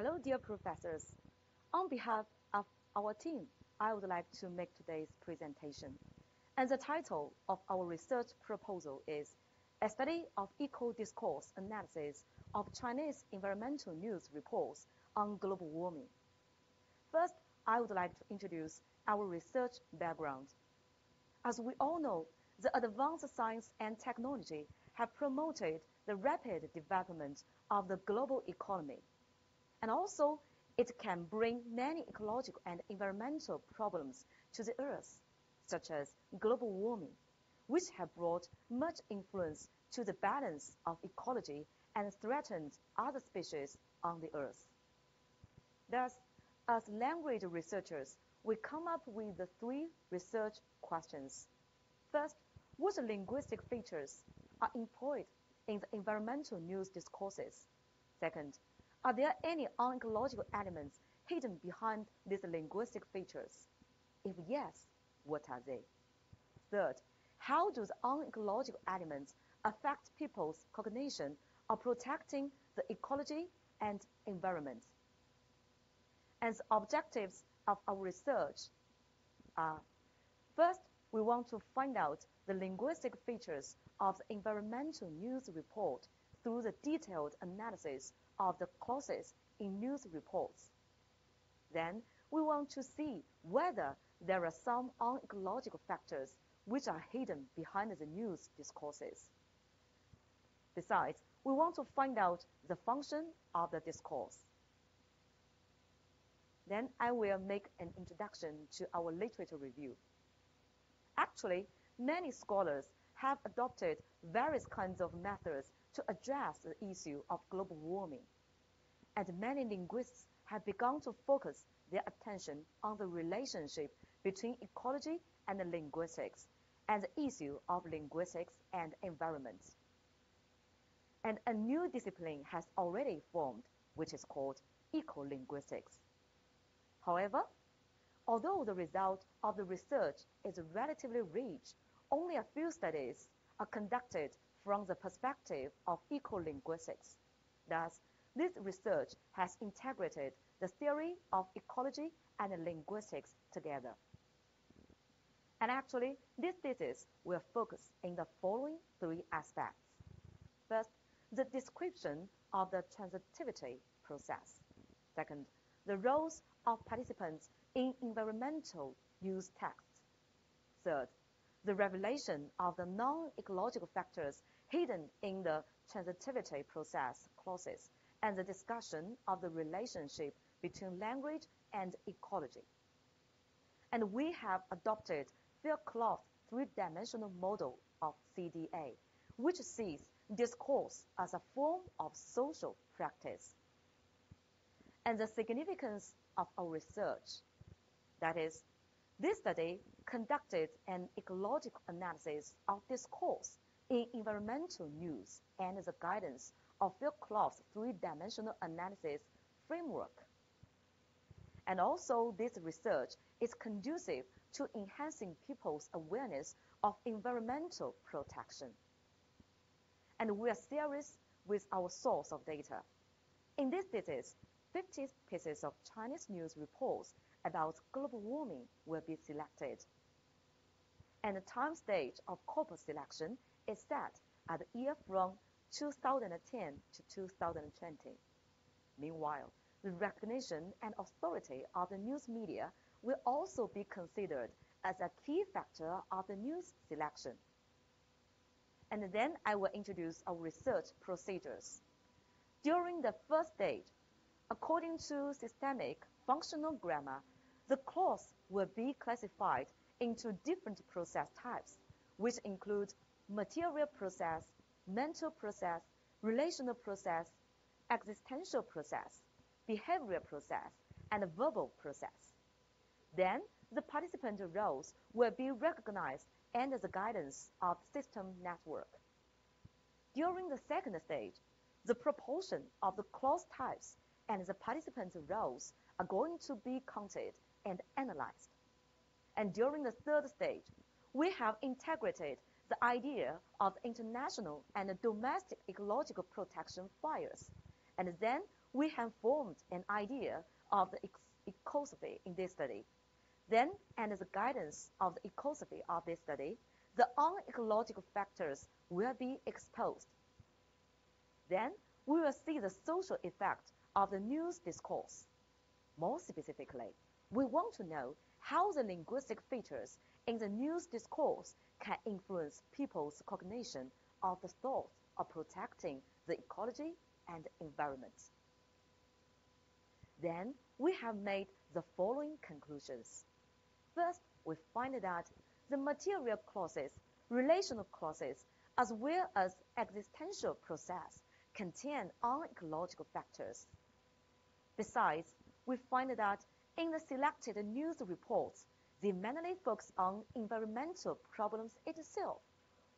Hello, dear professors. On behalf of our team, I would like to make today's presentation. And the title of our research proposal is A Study of Eco-Discourse Analysis of Chinese Environmental News Reports on Global Warming. First, I would like to introduce our research background. As we all know, the advanced science and technology have promoted the rapid development of the global economy. And also, it can bring many ecological and environmental problems to the Earth, such as global warming, which have brought much influence to the balance of ecology and threatened other species on the Earth. Thus, as language researchers, we come up with the three research questions. First, what linguistic features are employed in the environmental news discourses? Second, are there any unecological elements hidden behind these linguistic features? If yes, what are they? Third, how do the unecological elements affect people's cognition of protecting the ecology and environment? And the objectives of our research are, first, we want to find out the linguistic features of the environmental news report through the detailed analysis of the clauses in news reports. Then, we want to see whether there are some unecological factors which are hidden behind the news discourses. Besides, we want to find out the function of the discourse. Then I will make an introduction to our literature review. Actually, many scholars have adopted various kinds of methods to address the issue of global warming. And many linguists have begun to focus their attention on the relationship between ecology and linguistics, and the issue of linguistics and environment. And a new discipline has already formed, which is called eco-linguistics. However, although the result of the research is relatively rich, only a few studies are conducted from the perspective of eco-linguistics. Thus, this research has integrated the theory of ecology and linguistics together. And actually, this thesis will focus in the following three aspects. First, the description of the transitivity process. Second, the roles of participants in environmental news texts. Third, the revelation of the non-ecological factors hidden in the transitivity process clauses, and the discussion of the relationship between language and ecology. And we have adopted Fairclough's three-dimensional model of CDA, which sees discourse as a form of social practice. And the significance of our research, that is, this study conducted an ecological analysis of discourse in environmental news and the guidance of Fairclough's three-dimensional analysis framework. And also, this research is conducive to enhancing people's awareness of environmental protection. And we are serious with our source of data. In this thesis, 50 pieces of Chinese news reports about global warming will be selected. And the time stage of corpus selection is set at the year from 2010 to 2020. Meanwhile, the recognition and authority of the news media will also be considered as a key factor of the news selection. And then I will introduce our research procedures. During the first stage, according to systemic functional grammar, the clause will be classified into different process types, which include material process, mental process, relational process, existential process, behavioral process, and verbal process. Then, the participant roles will be recognized under the guidance of the system network. During the second stage, the proportion of the clause types and the participant roles are going to be counted and analyzed. And during the third stage, we have integrated the idea of international and domestic ecological protection fires. And then we have formed an idea of the ecosophy in this study. Then, under the guidance of the ecosophy of this study, the unecological factors will be exposed. Then, we will see the social effect of the news discourse. More specifically, we want to know how the linguistic features in the news discourse can influence people's cognition of the thought of protecting the ecology and environment. Then, we have made the following conclusions. First, we find that the material clauses, relational clauses, as well as existential process contain unecological factors. Besides, we find that in the selected news reports, they mainly focus on environmental problems itself,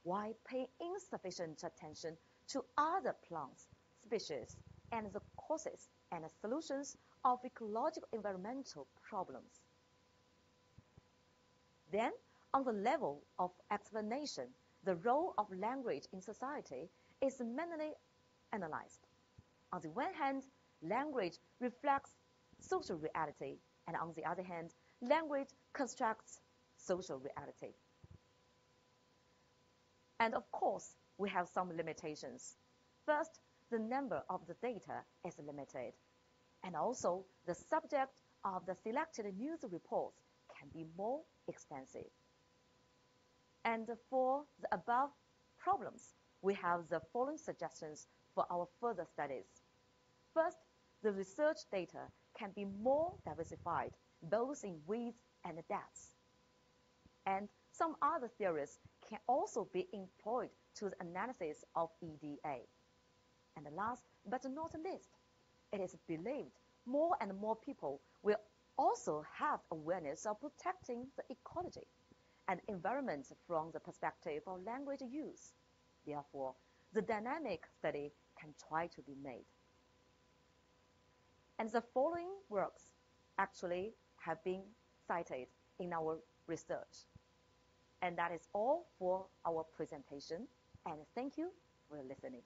while paying insufficient attention to other plants, species, and the causes and solutions of ecological environmental problems. Then, on the level of explanation, the role of language in society is mainly analyzed. On the one hand, language reflects social reality, and on the other hand, language constructs social reality. And of course, we have some limitations. First, the number of the data is limited, and also the subject of the selected news reports can be more extensive. And for the above problems, we have the following suggestions for our further studies. First, the research data can be more diversified, both in width and depth. And some other theories can also be employed to the analysis of EDA. And last but not least, it is believed more and more people will also have awareness of protecting the ecology and environment from the perspective of language use. Therefore, the dynamic study can try to be made. And the following works actually have been cited in our research. And that is all for our presentation, and thank you for listening.